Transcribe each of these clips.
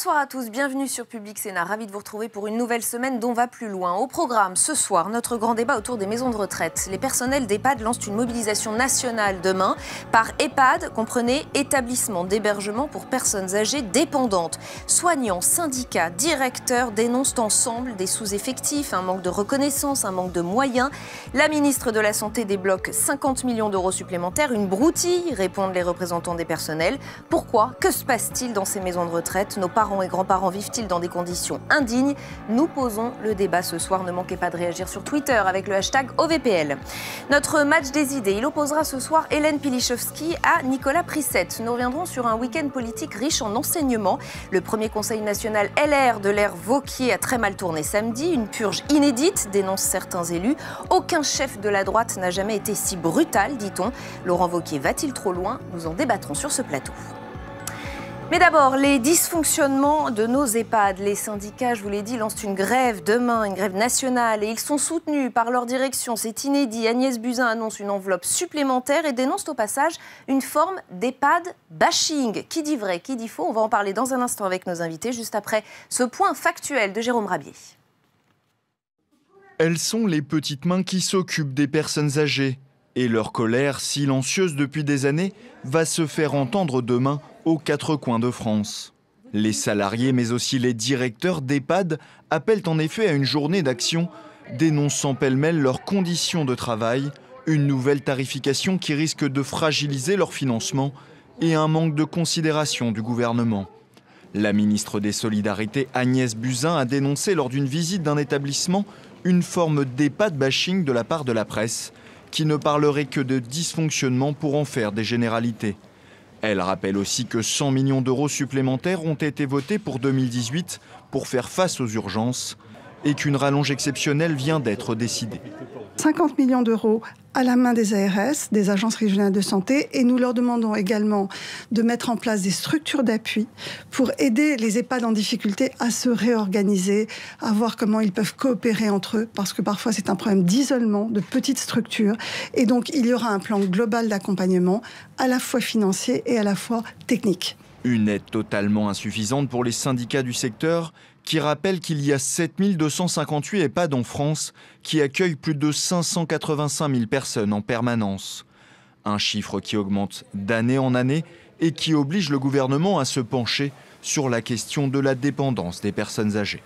Bonsoir à tous, bienvenue sur Public Sénat. Ravi de vous retrouver pour une nouvelle semaine dont va plus loin. Au programme, ce soir, notre grand débat autour des maisons de retraite. Les personnels d'EHPAD lancent une mobilisation nationale demain. Par EHPAD, comprenez établissement d'hébergement pour personnes âgées dépendantes. Soignants, syndicats, directeurs dénoncent ensemble des sous-effectifs, un manque de reconnaissance, un manque de moyens. La ministre de la Santé débloque 50 millions d'euros supplémentaires. Une broutille, répondent les représentants des personnels. Pourquoi? Que se passe-t-il dans ces maisons de retraite? Nos parents et grands-parents vivent-ils dans des conditions indignes? Nous posons le débat ce soir. Ne manquez pas de réagir sur Twitter avec le hashtag OVPL. Notre match des idées, il opposera ce soir Hélène Pilichowski à Nicolas Prissette. Nous reviendrons sur un week-end politique riche en enseignements. Le premier conseil national LR de l'ère Wauquiez a très mal tourné samedi. Une purge inédite, dénoncent certains élus. Aucun chef de la droite n'a jamais été si brutal, dit-on. Laurent Wauquiez va-t-il trop loin? Nous en débattrons sur ce plateau. Mais d'abord, les dysfonctionnements de nos EHPAD. Les syndicats, je vous l'ai dit, lancent une grève demain, une grève nationale. Et ils sont soutenus par leur direction. C'est inédit. Agnès Buzyn annonce une enveloppe supplémentaire et dénonce au passage une forme d'EHPAD bashing. Qui dit vrai, qui dit faux? On va en parler dans un instant avec nos invités, juste après ce point factuel de Jérôme Rabier. Elles sont les petites mains qui s'occupent des personnes âgées. Et leur colère, silencieuse depuis des années, va se faire entendre demain aux quatre coins de France. Les salariés, mais aussi les directeurs d'EHPAD, appellent en effet à une journée d'action, dénonçant pêle-mêle leurs conditions de travail, une nouvelle tarification qui risque de fragiliser leur financement et un manque de considération du gouvernement. La ministre des Solidarités, Agnès Buzyn, a dénoncé lors d'une visite d'un établissement une forme d'EHPAD bashing de la part de la presse, qui ne parlerait que de dysfonctionnement pour en faire des généralités. Elle rappelle aussi que 100 millions d'euros supplémentaires ont été votés pour 2018 pour faire face aux urgences et qu'une rallonge exceptionnelle vient d'être décidée. 50 millions d'euros à la main des ARS, des agences régionales de santé, et nous leur demandons également de mettre en place des structures d'appui pour aider les EHPAD en difficulté à se réorganiser, à voir comment ils peuvent coopérer entre eux, parce que parfois c'est un problème d'isolement, de petites structures, et donc il y aura un plan global d'accompagnement, à la fois financier et à la fois technique. Une aide totalement insuffisante pour les syndicats du secteur, qui rappelle qu'il y a 7258 EHPAD en France qui accueillent plus de 585 000 personnes en permanence. Un chiffre qui augmente d'année en année et qui oblige le gouvernement à se pencher sur la question de la dépendance des personnes âgées.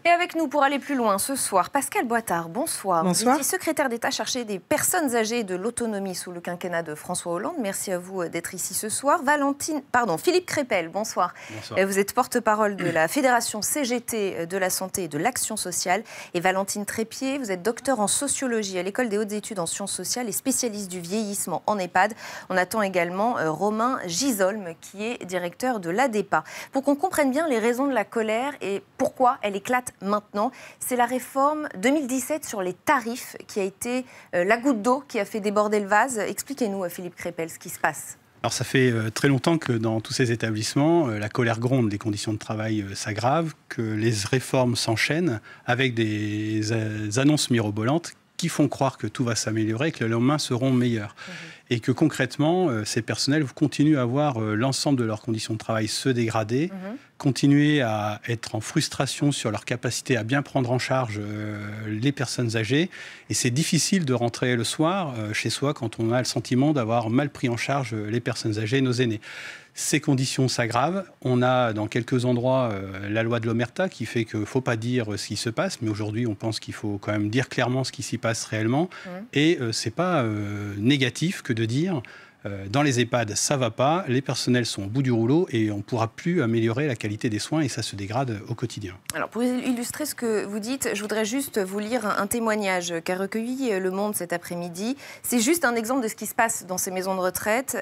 Et avec nous pour aller plus loin ce soir, Pascal Boitard, bonsoir. Bonsoir. Vous êtes secrétaire d'État chargé des personnes âgées et de l'autonomie sous le quinquennat de François Hollande. Merci à vous d'être ici ce soir. Philippe Crépel, bonsoir. Bonsoir. Vous êtes porte-parole de la Fédération CGT de la santé et de l'action sociale. Et Valentine Trépied, vous êtes docteur en sociologie à l'École des hautes études en sciences sociales et spécialiste du vieillissement en EHPAD. On attend également Romain Gisolme, qui est directeur de l'ADEPA. Pour qu'on comprenne bien les raisons de la colère et pourquoi elle éclate maintenant, c'est la réforme 2017 sur les tarifs qui a été la goutte d'eau qui a fait déborder le vase. Expliquez-nous, Philippe Crépel, ce qui se passe. Alors ça fait très longtemps que dans tous ces établissements, la colère gronde, les conditions de travail s'aggravent, que les réformes s'enchaînent avec des annonces mirobolantes qui font croire que tout va s'améliorer, que les lendemains seront meilleurs. Et que concrètement, ces personnels continuent à voir l'ensemble de leurs conditions de travail se dégrader, continuer à être en frustration sur leur capacité à bien prendre en charge les personnes âgées. Et c'est difficile de rentrer le soir chez soi quand on a le sentiment d'avoir mal pris en charge les personnes âgées, nos aînés. Ces conditions s'aggravent. On a dans quelques endroits la loi de l'omerta qui fait qu'il ne faut pas dire ce qui se passe, mais aujourd'hui on pense qu'il faut quand même dire clairement ce qui s'y passe réellement. Et ce n'est pas négatif que de dire dans les EHPAD ça ne va pas, les personnels sont au bout du rouleau et on ne pourra plus améliorer la qualité des soins et ça se dégrade au quotidien. Alors pour illustrer ce que vous dites, je voudrais juste vous lire un témoignage qu'a recueilli Le Monde cet après-midi. C'est juste un exemple de ce qui se passe dans ces maisons de retraite.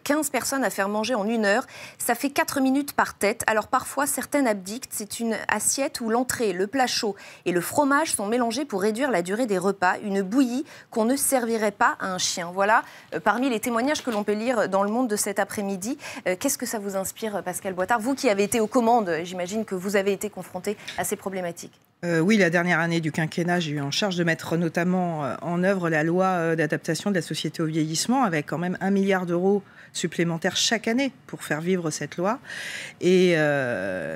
15 personnes à faire manger en 1 heure, ça fait 4 minutes par tête. Alors parfois certaines abdictent, c'est une assiette où l'entrée, le plat chaud et le fromage sont mélangés pour réduire la durée des repas. Une bouillie qu'on ne servirait pas à un chien. Voilà parmi les témoignages que l'on peut lire dans Le Monde de cet après-midi. Qu'est-ce que ça vous inspire, Pascal Boitard? Vous qui avez été aux commandes, j'imagine que vous avez été confronté à ces problématiques. Oui, la dernière année du quinquennat, j'ai eu en charge de mettre notamment en œuvre la loi d'adaptation de la société au vieillissement, avec quand même 1 milliard d'euros supplémentaires chaque année pour faire vivre cette loi. Mais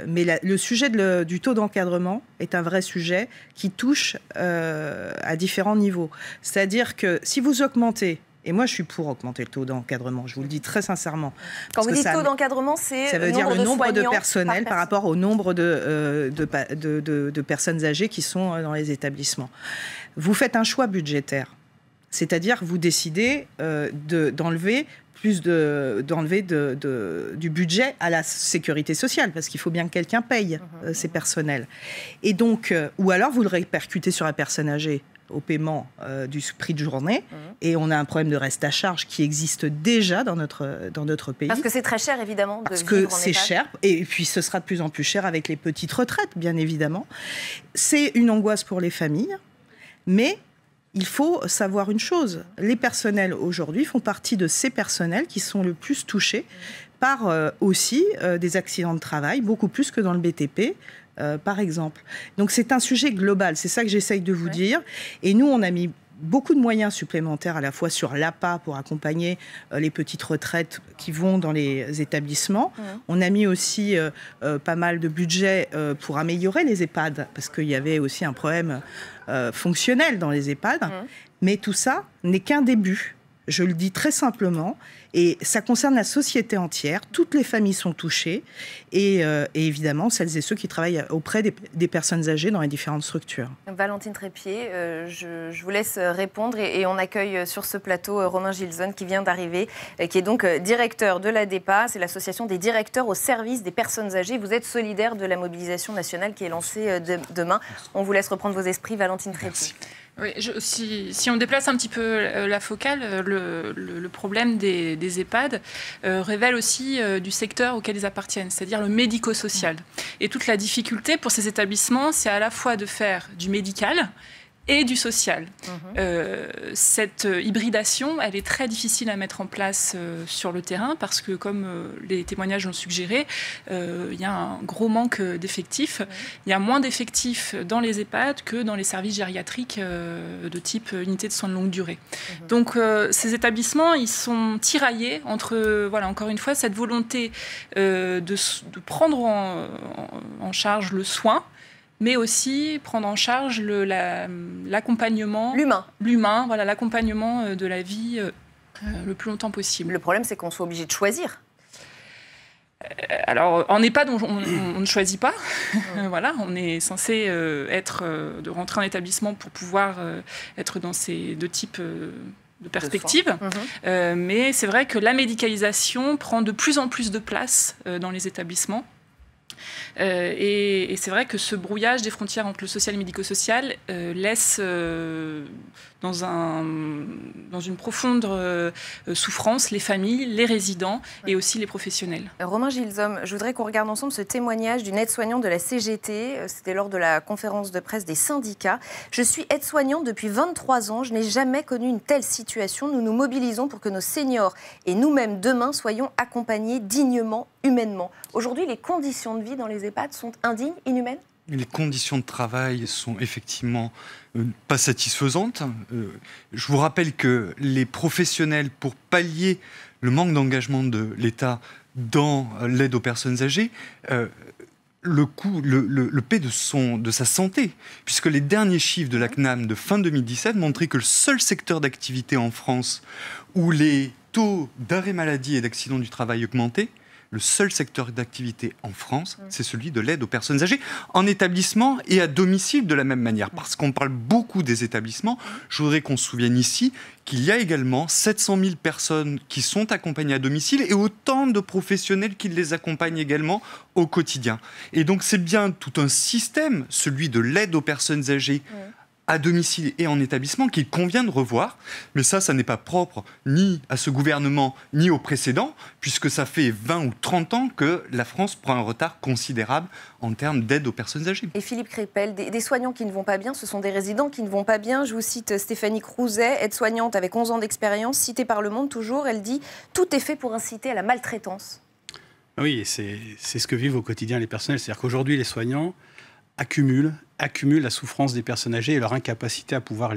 le sujet du taux d'encadrement est un vrai sujet qui touche à différents niveaux. C'est-à-dire que si vous augmentez, et moi je suis pour augmenter le taux d'encadrement, je vous le dis très sincèrement. Quand vous dites taux d'encadrement, ça veut dire le nombre de personnel par rapport au nombre de personnes âgées qui sont dans les établissements. Vous faites un choix budgétaire, c'est-à-dire vous décidez d'enlever du budget à la sécurité sociale, parce qu'il faut bien que quelqu'un paye ces personnels. Et donc, ou alors vous le répercutez sur la personne âgée au paiement du prix de journée, et on a un problème de reste à charge qui existe déjà dans notre pays. Parce que c'est très cher, évidemment, de Parce vivre en EHPAD. Parce que c'est cher, et puis ce sera de plus en plus cher avec les petites retraites, bien évidemment. C'est une angoisse pour les familles, mais il faut savoir une chose, les personnels aujourd'hui font partie de ces personnels qui sont le plus touchés par aussi des accidents de travail, beaucoup plus que dans le BTP, par exemple. Donc c'est un sujet global, c'est ça que j'essaye de vous dire. Et nous, on a mis beaucoup de moyens supplémentaires à la fois sur l'APA pour accompagner les petites retraites qui vont dans les établissements. On a mis aussi pas mal de budget pour améliorer les EHPAD, parce qu'il y avait aussi un problème fonctionnel dans les EHPAD. Mais tout ça n'est qu'un début. Je le dis très simplement, et ça concerne la société entière. Toutes les familles sont touchées, et évidemment celles et ceux qui travaillent auprès des personnes âgées dans les différentes structures. Valentine Trépied, je vous laisse répondre, et on accueille sur ce plateau Romain Gilson qui vient d'arriver, qui est donc directeur de l'ADEPA, c'est l'association des directeurs au service des personnes âgées. Vous êtes solidaire de la mobilisation nationale qui est lancée demain. On vous laisse reprendre vos esprits, Valentine Trépied. Oui, si on déplace un petit peu la focale, le problème des EHPAD révèle aussi du secteur auquel ils appartiennent, c'est-à-dire le médico-social. Et toute la difficulté pour ces établissements, c'est à la fois de faire du médical et du social. Cette hybridation, elle est très difficile à mettre en place sur le terrain parce que, comme les témoignages l'ont suggéré, il y a un gros manque d'effectifs. Il y a moins d'effectifs dans les EHPAD que dans les services gériatriques de type unité de soins de longue durée. Donc, ces établissements, ils sont tiraillés entre, voilà, encore une fois, cette volonté de prendre en charge le soin, mais aussi prendre en charge l'accompagnement, l'humain, voilà, l'accompagnement de la vie le plus longtemps possible. Le problème, c'est qu'on soit obligé de choisir. Alors, en EHPAD, on ne choisit pas. Voilà, on est censé de rentrer en établissement pour pouvoir être dans ces deux types de perspectives. Mais c'est vrai que la médicalisation prend de plus en plus de place dans les établissements. Et c'est vrai que ce brouillage des frontières entre le social et le médico-social laisse dans une profonde souffrance les familles, les résidents et aussi les professionnels. Romain Gilson, je voudrais qu'on regarde ensemble ce témoignage d'une aide-soignante de la CGT. C'était lors de la conférence de presse des syndicats. « Je suis aide-soignante depuis 23 ans. Je n'ai jamais connu une telle situation. Nous nous mobilisons pour que nos seniors et nous-mêmes demain soyons accompagnés dignement, humainement. » Aujourd'hui, les conditions de vie dans les EHPAD sont indignes, inhumaines ? Les conditions de travail sont effectivement pas satisfaisantes. Je vous rappelle que les professionnels, pour pallier le manque d'engagement de l'État dans l'aide aux personnes âgées, le paie de sa santé, puisque les derniers chiffres de la CNAM de fin 2017 montraient que le seul secteur d'activité en France où les taux d'arrêt maladie et d'accident du travail augmentaient, le seul secteur d'activité en France, c'est celui de l'aide aux personnes âgées, en établissement et à domicile de la même manière. Parce qu'on parle beaucoup des établissements, je voudrais qu'on se souvienne ici qu'il y a également 700 000 personnes qui sont accompagnées à domicile et autant de professionnels qui les accompagnent également au quotidien. Et donc c'est bien tout un système, celui de l'aide aux personnes âgées, à domicile et en établissement qu'il convient de revoir. Mais ça n'est pas propre ni à ce gouvernement, ni au précédent, puisque ça fait 20 ou 30 ans que la France prend un retard considérable en termes d'aide aux personnes âgées. Et Philippe Crépel, des soignants qui ne vont pas bien, ce sont des résidents qui ne vont pas bien. Je vous cite Stéphanie Crouzet, aide-soignante avec 11 ans d'expérience, citée par Le Monde toujours. Elle dit « Tout est fait pour inciter à la maltraitance ». Oui, c'est ce que vivent au quotidien les personnels. C'est-à-dire qu'aujourd'hui, les soignants accumulent la souffrance des personnes âgées et leur incapacité à pouvoir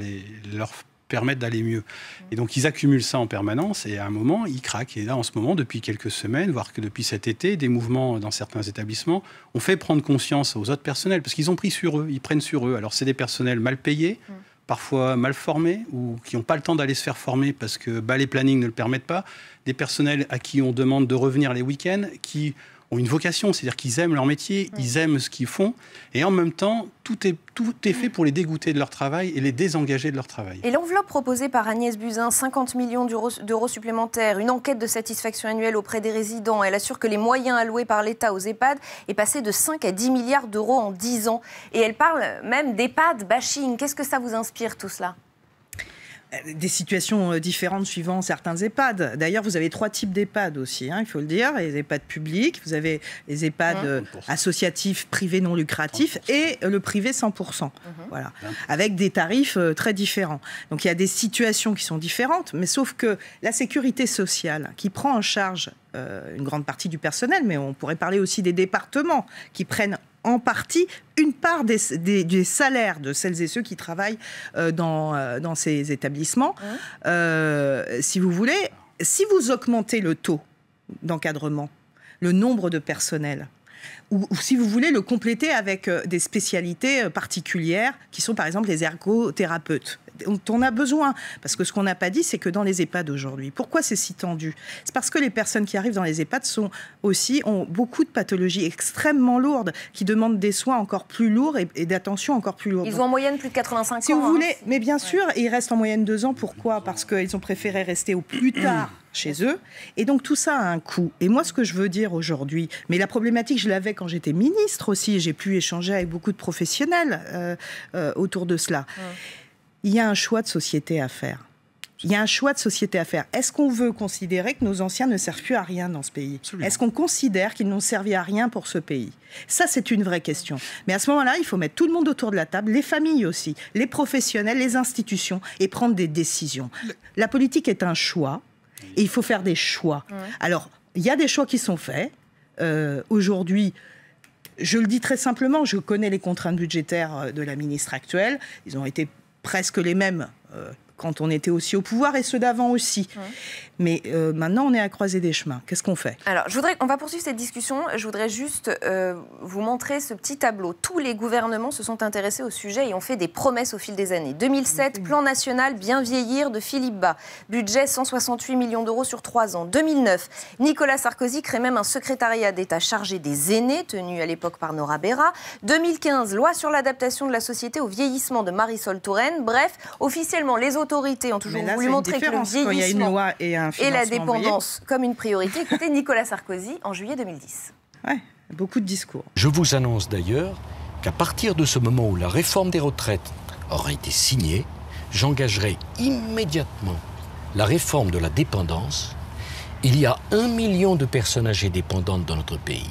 leur permettre d'aller mieux. Et donc, ils accumulent ça en permanence et à un moment, ils craquent. Et là, en ce moment, depuis quelques semaines, voire que depuis cet été, des mouvements dans certains établissements ont fait prendre conscience aux autres personnels parce qu'ils ont pris sur eux, ils prennent sur eux. Alors, c'est des personnels mal payés, parfois mal formés ou qui n'ont pas le temps d'aller se faire former parce que les plannings ne le permettent pas. Des personnels à qui on demande de revenir les week-ends, qui ont une vocation, c'est-à-dire qu'ils aiment leur métier, ils aiment ce qu'ils font, et en même temps, tout est fait pour les dégoûter de leur travail et les désengager de leur travail. Et l'enveloppe proposée par Agnès Buzyn, 50 millions d'euros supplémentaires, une enquête de satisfaction annuelle auprès des résidents, elle assure que les moyens alloués par l'État aux EHPAD est passé de 5 à 10 milliards d'euros en 10 ans. Et elle parle même d'EHPAD bashing. Qu'est-ce que ça vous inspire tout cela ? Des situations différentes suivant certains EHPAD. D'ailleurs, vous avez 3 types d'EHPAD aussi, il faut le dire. Les EHPAD publics, vous avez les EHPAD associatifs, privés non lucratifs 30%. Et le privé 100%. Voilà. Avec des tarifs très différents. Donc il y a des situations qui sont différentes, mais sauf que la sécurité sociale, qui prend en charge une grande partie du personnel, mais on pourrait parler aussi des départements qui prennent en partie une part des salaires de celles et ceux qui travaillent dans ces établissements. Si vous voulez, si vous augmentez le taux d'encadrement, le nombre de personnels, ou si vous voulez le compléter avec des spécialités particulières qui sont par exemple les ergothérapeutes, dont on a besoin. Parce que ce qu'on n'a pas dit, c'est que dans les EHPAD aujourd'hui, pourquoi c'est si tendu ? C'est parce que les personnes qui arrivent dans les EHPAD ont beaucoup de pathologies extrêmement lourdes, qui demandent des soins encore plus lourds et d'attention encore plus lourde. Ils ont en moyenne plus de 85 ans. Si vous voulez, mais bien sûr, ils restent en moyenne 2 ans. Pourquoi ? Parce qu'ils ont préféré rester au plus tard chez eux. Et donc tout ça a un coût. Et moi, ce que je veux dire aujourd'hui, mais la problématique, je l'avais quand j'étais ministre aussi, et j'ai pu échanger avec beaucoup de professionnels autour de cela. Il y a un choix de société à faire. Il y a un choix de société à faire. Est-ce qu'on veut considérer que nos anciens ne servent plus à rien dans ce pays ? Absolument. Est-ce qu'on considère qu'ils n'ont servi à rien pour ce pays ? Ça, c'est une vraie question. Mais à ce moment-là, il faut mettre tout le monde autour de la table, les familles aussi, les professionnels, les institutions, et prendre des décisions. La politique est un choix, et il faut faire des choix. Alors, il y a des choix qui sont faits. Aujourd'hui, je le dis très simplement, je connais les contraintes budgétaires de la ministre actuelle. Ils ont été presque les mêmes quand on était aussi au pouvoir et ceux d'avant aussi. Mais maintenant, on est à croiser des chemins. Qu'est-ce qu'on fait ? Alors, on va poursuivre cette discussion. Je voudrais juste vous montrer ce petit tableau. Tous les gouvernements se sont intéressés au sujet et ont fait des promesses au fil des années. 2007, plan national bien vieillir de Philippe Bas. Budget 168 millions d'euros sur 3 ans. 2009, Nicolas Sarkozy crée même un secrétariat d'État chargé des aînés, tenu à l'époque par Nora Béra. 2015, loi sur l'adaptation de la société au vieillissement de Marisol Touraine. Bref, officiellement, les autorités ont toujours voulu montrer que le vieillissement... Il y a une loi et la dépendance comme une priorité. Écoutez Nicolas Sarkozy en juillet 2010. Ouais, beaucoup de discours. Je vous annonce d'ailleurs qu'à partir de ce moment où la réforme des retraites aura été signée, j'engagerai immédiatement la réforme de la dépendance. Il y a 1 million de personnes âgées dépendantes dans notre pays.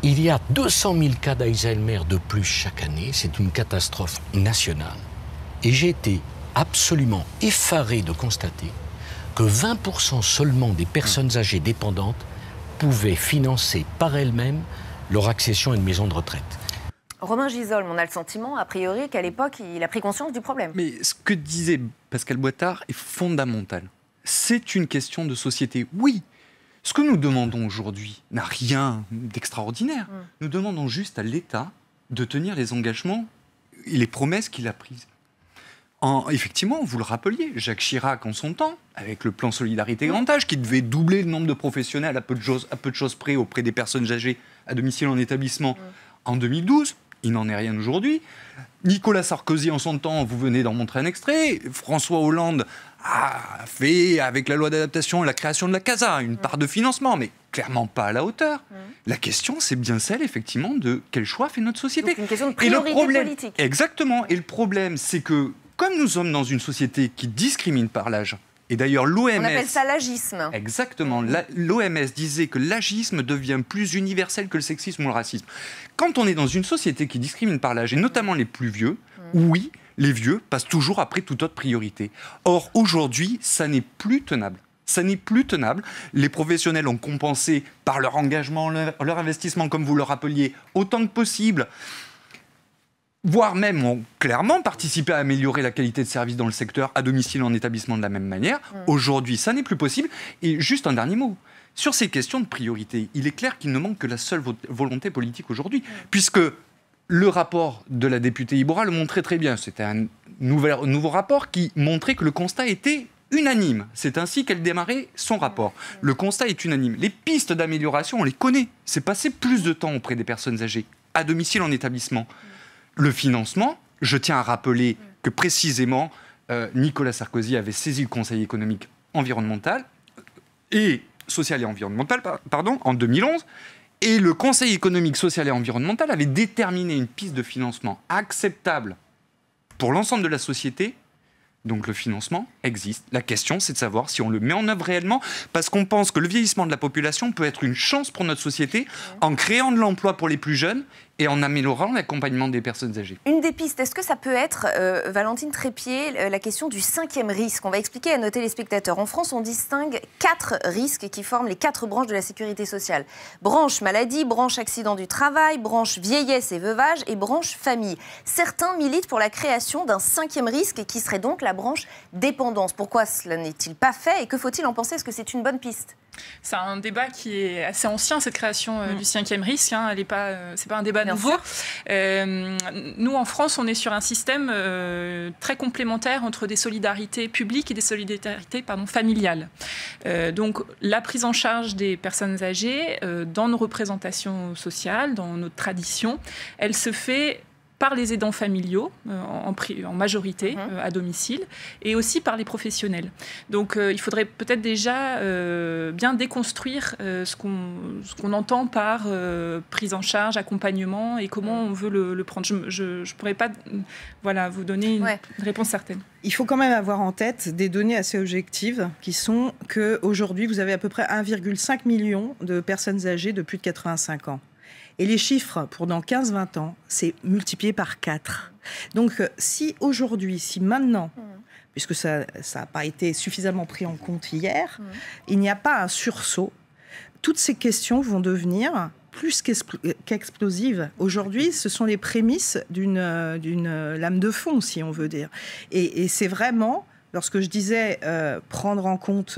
Il y a 200 000 cas d'Alzheimer de plus chaque année. C'est une catastrophe nationale. Et j'ai été absolument effaré de constater que 20% seulement des personnes âgées dépendantes pouvaient financer par elles-mêmes leur accession à une maison de retraite. Romain Gisholm, on a le sentiment, a priori, qu'à l'époque, il a pris conscience du problème. Mais ce que disait Pascal Boittard est fondamental. C'est une question de société. Oui, ce que nous demandons aujourd'hui n'a rien d'extraordinaire. Nous demandons juste à l'État de tenir les engagements et les promesses qu'il a prises. Effectivement, vous le rappeliez, Jacques Chirac en son temps, avec le plan Solidarité Grand Âge, qui devait doubler le nombre de professionnels à peu de choses près auprès des personnes âgées à domicile en établissement en 2012. Il n'en est rien aujourd'hui. Nicolas Sarkozy en son temps, vous venez d'en montrer un extrait. François Hollande a fait, avec la loi d'adaptation, la création de la CASA, une part de financement. Mais clairement pas à la hauteur. La question, c'est bien celle, effectivement, de quel choix fait notre société. Donc une question de priorité politique. Exactement. Et le problème, c'est que, comme nous sommes dans une société qui discrimine par l'âge, et d'ailleurs l'OMS... On appelle ça l'agisme. Exactement. L'OMS disait que l'agisme devient plus universel que le sexisme ou le racisme. Quand on est dans une société qui discrimine par l'âge, et notamment les plus vieux, oui, les vieux passent toujours après toute autre priorité. Or, aujourd'hui, ça n'est plus tenable. Ça n'est plus tenable. Les professionnels ont compensé par leur engagement, leur investissement, comme vous le rappeliez, autant que possible, voire même ont clairement participé à améliorer la qualité de service dans le secteur, à domicile, en établissement, de la même manière. Aujourd'hui, ça n'est plus possible. Et juste un dernier mot. Sur ces questions de priorité, il est clair qu'il ne manque que la seule volonté politique aujourd'hui, puisque le rapport de la députée Iborra le montrait très bien. C'était un nouveau rapport qui montrait que le constat était unanime. C'est ainsi qu'elle démarrait son rapport. Le constat est unanime. Les pistes d'amélioration, on les connaît. C'est passer plus de temps auprès des personnes âgées, à domicile, en établissement. Le financement, je tiens à rappeler que précisément, Nicolas Sarkozy avait saisi le Conseil économique environnemental et social et environnemental, en 2011. Et le Conseil économique, social et environnemental avait déterminé une piste de financement acceptable pour l'ensemble de la société. Donc le financement existe. La question, c'est de savoir si on le met en œuvre réellement, parce qu'on pense que le vieillissement de la population peut être une chance pour notre société en créant de l'emploi pour les plus jeunes et en améliorant l'accompagnement des personnes âgées. Une des pistes, est-ce que ça peut être, Valentine Trépied, la question du 5e risque? On va expliquer à nos téléspectateurs. En France, on distingue 4 risques qui forment les 4 branches de la sécurité sociale. Branche maladie, branche accident du travail, branche vieillesse et veuvage et branche famille. Certains militent pour la création d'un 5e risque qui serait donc la branche dépendance. Pourquoi cela n'est-il pas fait et que faut-il en penser? Est-ce que c'est une bonne piste? C'est un débat qui est assez ancien, cette création du 5e risque. Hein. C'est pas un débat nouveau. Nous, en France, on est sur un système très complémentaire entre des solidarités publiques et des solidarités familiales. Donc, la prise en charge des personnes âgées dans nos représentations sociales, dans notre tradition, elle se fait par les aidants familiaux, en majorité, à domicile, et aussi par les professionnels. Donc il faudrait peut-être déjà bien déconstruire ce qu'on entend par prise en charge, accompagnement, et comment on veut le prendre. Je ne pourrais pas vous donner une réponse certaine. Il faut quand même avoir en tête des données assez objectives, qui sont qu'aujourd'hui, vous avez à peu près 1,5 million de personnes âgées de plus de 85 ans. Et les chiffres, pour dans 15-20 ans, c'est multiplié par 4. Donc, si maintenant, puisque ça n'a pas été suffisamment pris en compte hier, il n'y a pas un sursaut, toutes ces questions vont devenir plus qu'explosives. Aujourd'hui, ce sont les prémices d'une lame de fond, si on veut dire. Et c'est vraiment... Lorsque je disais prendre en compte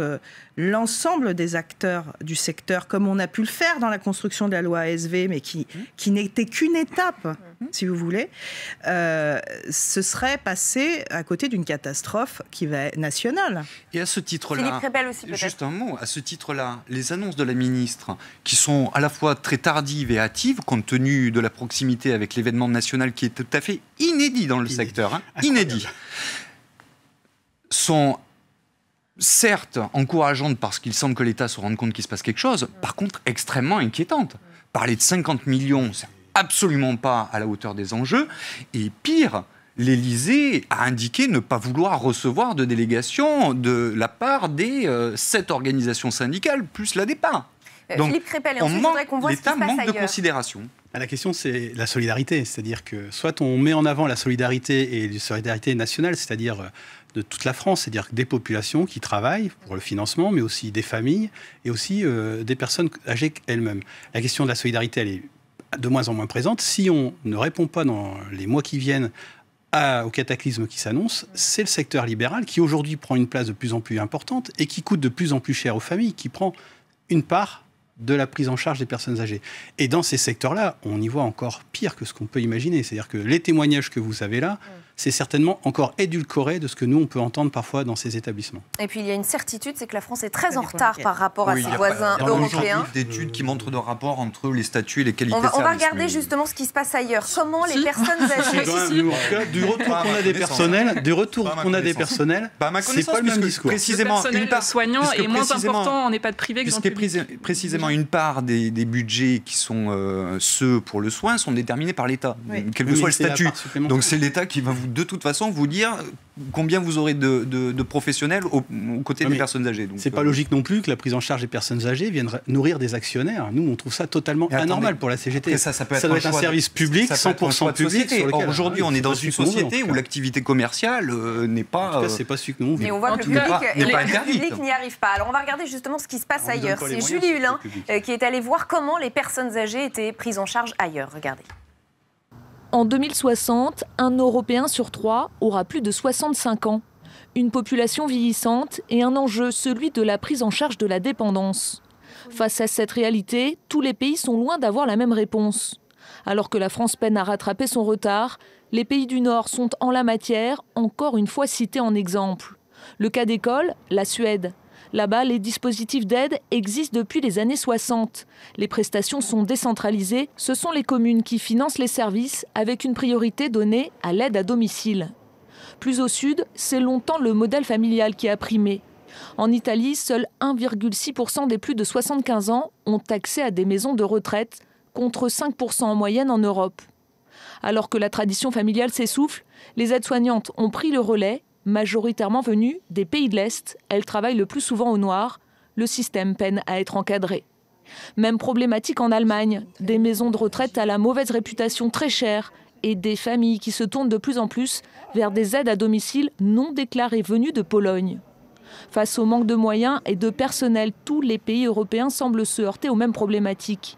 l'ensemble des acteurs du secteur, comme on a pu le faire dans la construction de la loi ASV, mais qui n'était qu'une étape, si vous voulez, ce serait passer à côté d'une catastrophe qui va être nationale. Et à ce titre-là, Philippe Crépel aussi, peut-être. Juste un mot, à ce titre-là, les annonces de la ministre, qui sont à la fois très tardives et hâtives, compte tenu de la proximité avec l'événement national qui est tout à fait inédit dans le secteur, inédit, sont certes encourageantes parce qu'il semble que l'État se rende compte qu'il se passe quelque chose, par contre extrêmement inquiétantes. Parler de 50 millions, c'est absolument pas à la hauteur des enjeux. Et pire, l'Élysée a indiqué ne pas vouloir recevoir de délégation de la part des 7 organisations syndicales, plus la DEPA. Donc, Philippe Crépel, et ensuite, je voudrais qu'on voit ce qui se passe l'État manque ailleurs. de considération. La question, c'est la solidarité. C'est-à-dire que soit on met en avant la solidarité et la solidarité nationale, c'est-à-dire de toute la France, c'est-à-dire des populations qui travaillent pour le financement, mais aussi des familles et aussi des personnes âgées elles-mêmes. La question de la solidarité, elle est de moins en moins présente. Si on ne répond pas dans les mois qui viennent au cataclysme qui s'annonce, c'est le secteur libéral qui aujourd'hui prend une place de plus en plus importante et qui coûte de plus en plus cher aux familles, qui prend une part de la prise en charge des personnes âgées. Et dans ces secteurs-là, on y voit encore pire que ce qu'on peut imaginer. C'est-à-dire que les témoignages que vous avez là, c'est certainement encore édulcoré de ce que nous, on peut entendre parfois dans ces établissements. Et puis, il y a une certitude, c'est que la France est très en retard par rapport à ses voisins européens. européens. Il y a d'études qui montrent de rapports entre les statuts et les qualités de service. On va regarder justement ce qui se passe ailleurs. Comment les personnes âgées... Du retour qu'on a des personnels, c'est pas le même discours. Le personnel soignant est moins important en EHPAD privé que dans le public. Précisément, effectivement, une part des budgets qui sont ceux pour le soin sont déterminés par l'État, quel que soit le statut. Donc c'est l'État qui va de toute façon vous dire combien vous aurez de professionnels aux côtés des personnes âgées. C'est pas logique non plus que la prise en charge des personnes âgées vienne nourrir des actionnaires. Nous, on trouve ça totalement anormal pour la CGT. Après, ça doit être un service public, 100% public. Or, aujourd'hui, on est dans une société où l'activité commerciale n'est pas... En tout cas, c'est pas celui que nous Et on voit que le public n'y arrive pas. Alors, on va regarder justement ce qui se passe ailleurs. C'est Julie Hulin qui est allée voir comment les personnes âgées étaient prises en charge ailleurs. Regardez. En 2060, un Européen sur 3 aura plus de 65 ans. Une population vieillissante et un enjeu, celui de la prise en charge de la dépendance. Face à cette réalité, tous les pays sont loin d'avoir la même réponse. Alors que la France peine à rattraper son retard, les pays du Nord sont en la matière encore une fois cités en exemple. Le cas d'école, la Suède. Là-bas, les dispositifs d'aide existent depuis les années 60. Les prestations sont décentralisées. Ce sont les communes qui financent les services avec une priorité donnée à l'aide à domicile. Plus au sud, c'est longtemps le modèle familial qui a primé. En Italie, seuls 1,6% des plus de 75 ans ont accès à des maisons de retraite, contre 5% en moyenne en Europe. Alors que la tradition familiale s'essouffle, les aides-soignantes ont pris le relais. Majoritairement venues des pays de l'Est, elles travaillent le plus souvent au noir. Le système peine à être encadré. Même problématique en Allemagne, des maisons de retraite à la mauvaise réputation très chère et des familles qui se tournent de plus en plus vers des aides à domicile non déclarées venues de Pologne. Face au manque de moyens et de personnel, tous les pays européens semblent se heurter aux mêmes problématiques.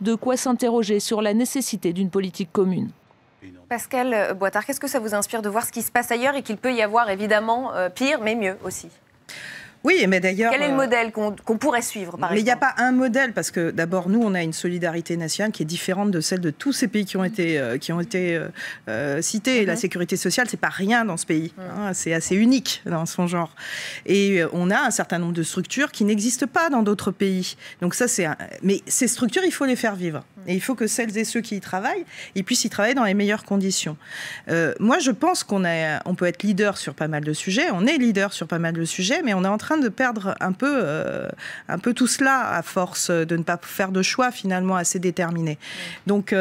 De quoi s'interroger sur la nécessité d'une politique commune. Pascal Boitard, qu'est-ce que ça vous inspire de voir ce qui se passe ailleurs et qu'il peut y avoir évidemment pire, mais mieux aussi? Oui, mais d'ailleurs... Quel est le modèle qu'on pourrait suivre, par exemple? Mais il n'y a pas un modèle, parce que d'abord, nous, on a une solidarité nationale qui est différente de celle de tous ces pays qui ont été cités. La sécurité sociale, c'est pas rien dans ce pays. Hein, c'est assez unique dans son genre. Et on a un certain nombre de structures qui n'existent pas dans d'autres pays. Donc ça, mais ces structures, il faut les faire vivre. Et il faut que celles et ceux qui y travaillent, ils puissent y travailler dans les meilleures conditions. Moi, je pense qu'on peut être leader sur pas mal de sujets. On est leader sur pas mal de sujets, mais on est en train de perdre un peu tout cela à force de ne pas faire de choix finalement assez déterminés. Donc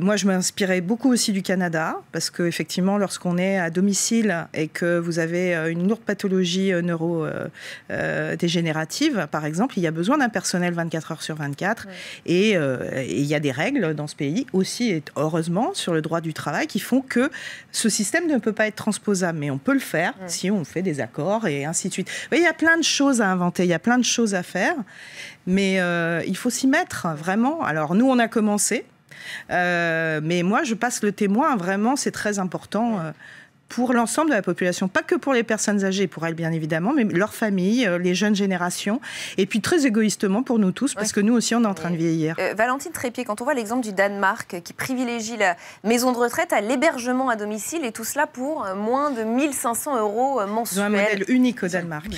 moi, je m'inspirais beaucoup aussi du Canada, parce qu'effectivement, lorsqu'on est à domicile et que vous avez une lourde pathologie neurodégénérative, par exemple, il y a besoin d'un personnel 24 heures sur 24. Et il y a des règles dans ce pays aussi, et heureusement, sur le droit du travail, qui font que ce système ne peut pas être transposable. Mais on peut le faire si on fait des accords et ainsi de suite. Vous voyez, il y a plein de choses à inventer, il y a plein de choses à faire, mais il faut s'y mettre, vraiment. Alors, nous, on a commencé. Mais moi, je passe le témoin, vraiment, c'est très important pour l'ensemble de la population, pas que pour les personnes âgées, pour elles bien évidemment, mais leurs familles, les jeunes générations, et puis très égoïstement pour nous tous, parce que nous aussi, on est en train de vieillir. Valentine Trépied, quand on voit l'exemple du Danemark, qui privilégie la maison de retraite à l'hébergement à domicile, et tout cela pour moins de 1 500 € mensuels. Ils ont un modèle unique au Danemark.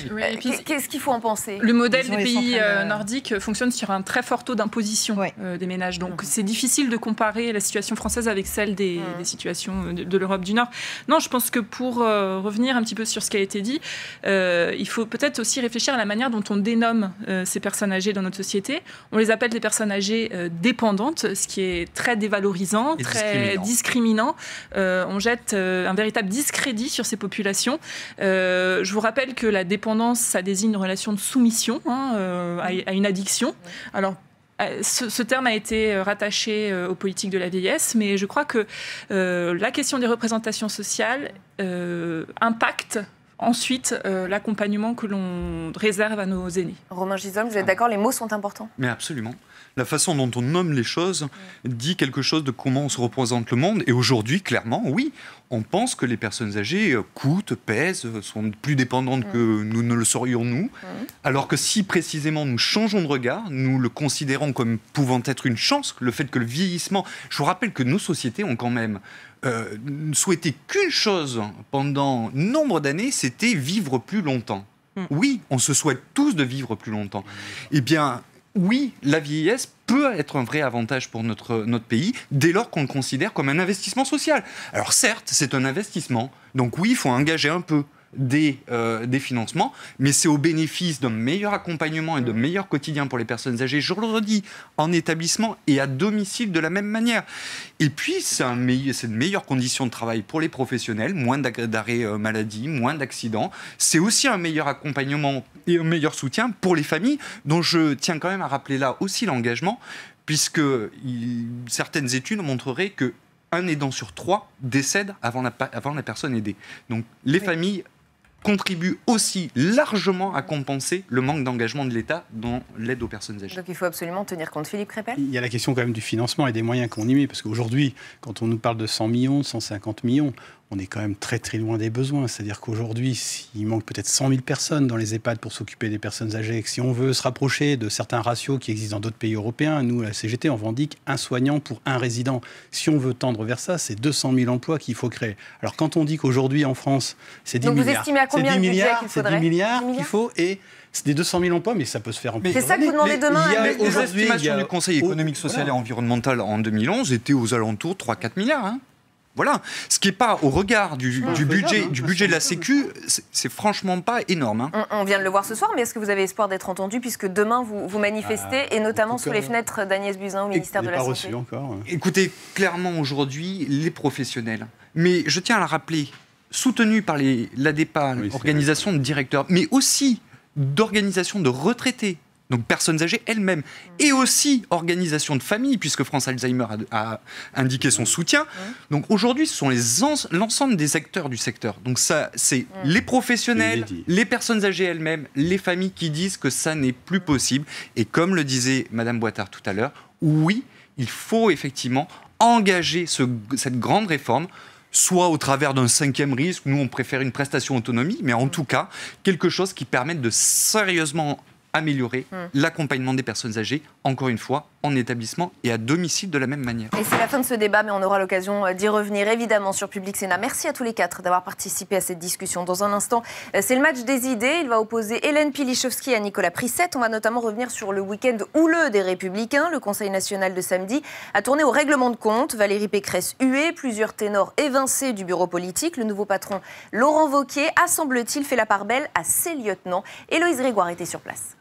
Qu'est-ce qu'il faut en penser? Le modèle des pays nordiques fonctionne sur un très fort taux d'imposition des ménages. Donc c'est difficile de comparer la situation française avec celle des situations de l'Europe du Nord. Non, je pense que pour revenir un petit peu sur ce qui a été dit, il faut peut-être aussi réfléchir à la manière dont on dénomme ces personnes âgées dans notre société. On les appelle des personnes âgées dépendantes, ce qui est très dévalorisant, très discriminant. On jette un véritable discrédit sur ces populations. Je vous rappelle que la dépendance, ça désigne une relation de soumission à une addiction. Alors, ce terme a été rattaché aux politiques de la vieillesse, mais je crois que la question des représentations sociales impacte ensuite l'accompagnement que l'on réserve à nos aînés. Romain Gisholm, vous êtes d'accord, les mots sont importants? Mais absolument. La façon dont on nomme les choses dit quelque chose de comment on se représente le monde. Et aujourd'hui, clairement, oui, on pense que les personnes âgées coûtent, pèsent, sont plus dépendantes que nous ne le serions nous. Alors que si précisément nous changeons de regard, nous le considérons comme pouvant être une chance, le fait que le vieillissement... Je vous rappelle que nos sociétés ont quand même souhaité qu'une chose pendant nombre d'années, c'était vivre plus longtemps. Oui, on se souhaite tous de vivre plus longtemps. Eh bien... Oui, la vieillesse peut être un vrai avantage pour notre pays dès lors qu'on le considère comme un investissement social. Alors certes, c'est un investissement, donc oui, il faut engager un peu. des financements, mais c'est au bénéfice d'un meilleur accompagnement et d'un meilleur quotidien pour les personnes âgées, je le redis, en établissement et à domicile de la même manière. Et puis, c'est de meilleures conditions de travail pour les professionnels, moins d'arrêts maladie, moins d'accidents. C'est aussi un meilleur accompagnement et un meilleur soutien pour les familles, dont je tiens quand même à rappeler là aussi l'engagement, puisque certaines études montreraient que un aidant sur 3 décède avant la personne aidée. Donc les familles contribuent aussi largement à compenser le manque d'engagement de l'État dans l'aide aux personnes âgées. Donc il faut absolument tenir compte. Philippe Crépel ? Il y a la question quand même du financement et des moyens qu'on y met, parce qu'aujourd'hui, quand on nous parle de 100 millions, 150 millions, on est quand même très très loin des besoins. C'est-à-dire qu'aujourd'hui, il manque peut-être 100 000 personnes dans les EHPAD pour s'occuper des personnes âgées. Si on veut se rapprocher de certains ratios qui existent dans d'autres pays européens, nous, à la CGT, on revendique un soignant pour un résident. Si on veut tendre vers ça, c'est 200 000 emplois qu'il faut créer. Alors quand on dit qu'aujourd'hui en France, c'est 10 milliards, vous estimez à combien c'est 10 le budget milliards, qu'il faudrait ? 10 milliards qu'il faut, et c'est des 200 000 emplois, mais ça peut se faire en plus. C'est ça que vous demandez demain. Les estimations du Conseil économique, social et environnemental en 2011 étaient aux alentours de 3-4 milliards. Voilà. Ce qui n'est pas, au regard du budget de la Sécu, c'est franchement pas énorme. On vient de le voir ce soir, mais est-ce que vous avez espoir d'être entendu, puisque demain vous manifestez, et notamment sous les fenêtres d'Agnès Buzyn au ministère de la Santé ? Encore. Écoutez, clairement aujourd'hui, les professionnels, mais je tiens à le rappeler, soutenus par l'ADEPA, l'organisation de directeurs, mais aussi d'organisations de retraités, donc personnes âgées elles-mêmes, et aussi organisations de famille, puisque France Alzheimer a indiqué son soutien. Donc aujourd'hui, ce sont l'ensemble des acteurs du secteur. Donc ça, c'est les professionnels, les personnes âgées elles-mêmes, les familles qui disent que ça n'est plus possible. Et comme le disait Madame Boitard tout à l'heure, oui, il faut effectivement engager cette grande réforme, soit au travers d'un 5e risque, nous on préfère une prestation autonomie, mais en tout cas, quelque chose qui permette de sérieusement améliorer l'accompagnement des personnes âgées, encore une fois, en établissement et à domicile de la même manière. Et c'est la fin de ce débat, mais on aura l'occasion d'y revenir évidemment sur Public Sénat. Merci à tous les 4 d'avoir participé à cette discussion. Dans un instant, c'est le match des idées. Il va opposer Hélène Pilichowski à Nicolas Prissette. On va notamment revenir sur le week-end houleux des Républicains. Le Conseil national de samedi a tourné au règlement de compte. Valérie Pécresse huée, plusieurs ténors évincés du bureau politique. Le nouveau patron, Laurent Wauquiez, a semble-t-il fait la part belle à ses lieutenants. Héloïse Grégoire était sur place.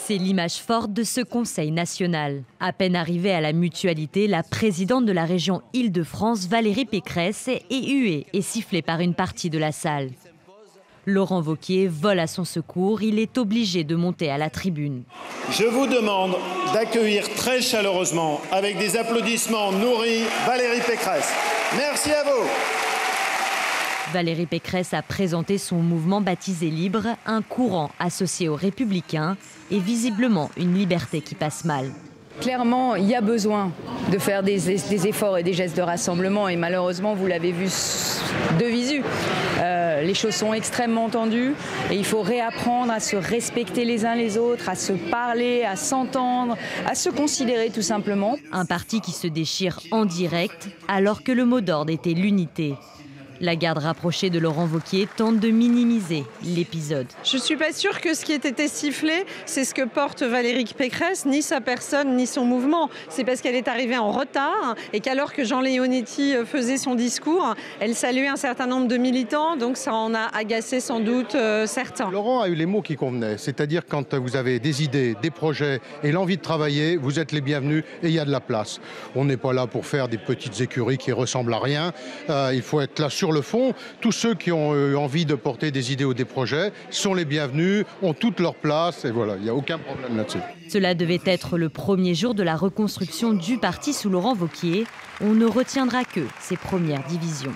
C'est l'image forte de ce Conseil national. À peine arrivée à la mutualité, la présidente de la région Île-de-France, Valérie Pécresse, est huée et sifflée par une partie de la salle. Laurent Wauquiez vole à son secours, il est obligé de monter à la tribune. Je vous demande d'accueillir très chaleureusement, avec des applaudissements nourris, Valérie Pécresse. Merci à vous. Valérie Pécresse a présenté son mouvement baptisé Libre, un courant associé aux Républicains et visiblement une liberté qui passe mal. Clairement, il y a besoin de faire des efforts et des gestes de rassemblement et malheureusement, vous l'avez vu de visu. Les choses sont extrêmement tendues et il faut réapprendre à se respecter les uns les autres, à se parler, à s'entendre, à se considérer tout simplement. Un parti qui se déchire en direct alors que le mot d'ordre était l'unité. La garde rapprochée de Laurent Wauquiez tente de minimiser l'épisode. Je ne suis pas sûre que ce qui ait été sifflé, c'est ce que porte Valérie Pécresse, ni sa personne, ni son mouvement. C'est parce qu'elle est arrivée en retard et qu'alors que Jean Leonetti faisait son discours, elle saluait un certain nombre de militants, donc ça en a agacé sans doute certains. Laurent a eu les mots qui convenaient, c'est-à-dire quand vous avez des idées, des projets et l'envie de travailler, vous êtes les bienvenus et il y a de la place. On n'est pas là pour faire des petites écuries qui ressemblent à rien, il faut être là sur le fond. Tous ceux qui ont envie de porter des idées ou des projets sont les bienvenus, ont toute leur place et voilà, il n'y a aucun problème là-dessus. Cela devait être le premier jour de la reconstruction du parti sous Laurent Wauquiez. On ne retiendra que ses premières divisions.